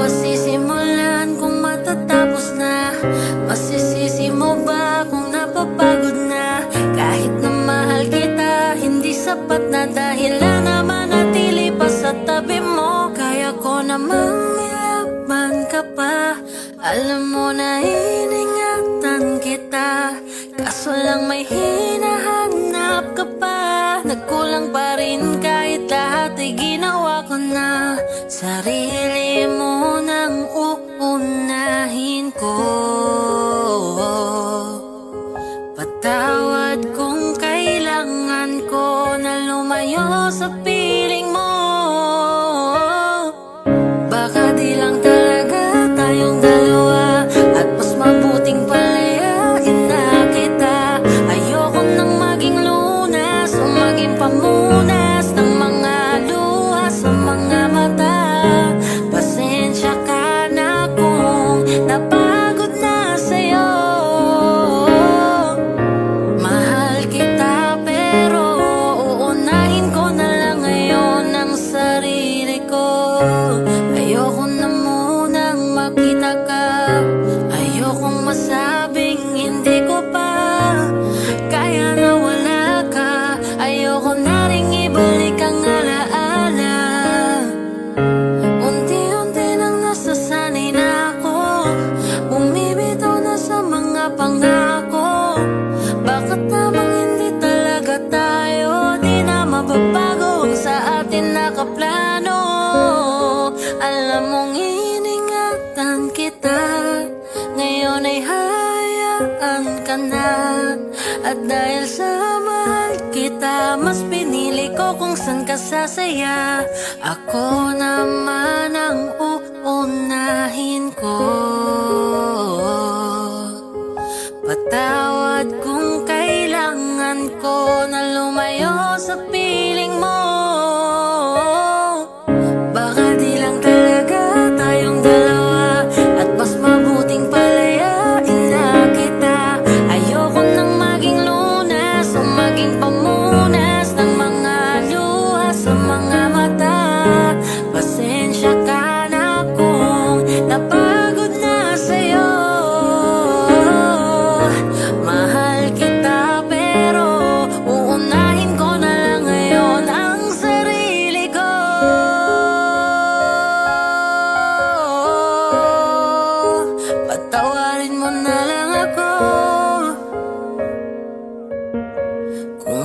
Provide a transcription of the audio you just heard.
pa sisimulan kung matatapos na? Masisisi mo ba kung napapagod na? Kahit na mahal kita, hindi sapat na dahilan na manatili pa sa tabi mo. Kaya ko namang nilaban ka pa. Alam mo na iningatan kita, kaso lang may hinahanap ka pa. Nagkulang pa rin kahit lahat ay ginawa ko na. Sarili mo nang uunahin ko. Patawad kung kailangan ko na lumayo sa piling mo. Baka di lang talaga tayong dalawa, at mas mabuting palayain na kita. Ayoko nang maging lunas o maging pamunas ng mga luha sa mga mata. Pasensya ka na kung napagod na sa'yo. Mahal kita pero uunahin ko na lang ngayon ang sarili ko. Ayoko na munang makita ka, ayokong masabing hindi ko pa kaya na wala ka. Ayoko na ring ibalik ang alaala. Unti-unti nang nasasanay na ako, bumibitaw na sa mga pangako. Bakit namang hindi talaga tayo, di na mababago ang sa atin nakaplano? Alam mong iningatan kita, ngayon ay hayaan ka na. At dahil sa mahal kita, mas pinili ko kung saan ka sasaya. Ako naman ang uunahin ko. Patawad kung kailangan ko na lumayo sa piling mo. Baka di lang talaga tayong dalawa, at mas mabuting palayain na kita. Ayoko nang maging lunas o maging pamunas ng mga luha sa mga mata. Pasensya ka na kung napagod na sa'yo. Mahal kita pero uunahin ko na lang ngayon ang sarili ko. Patawarin mo na lang ako kung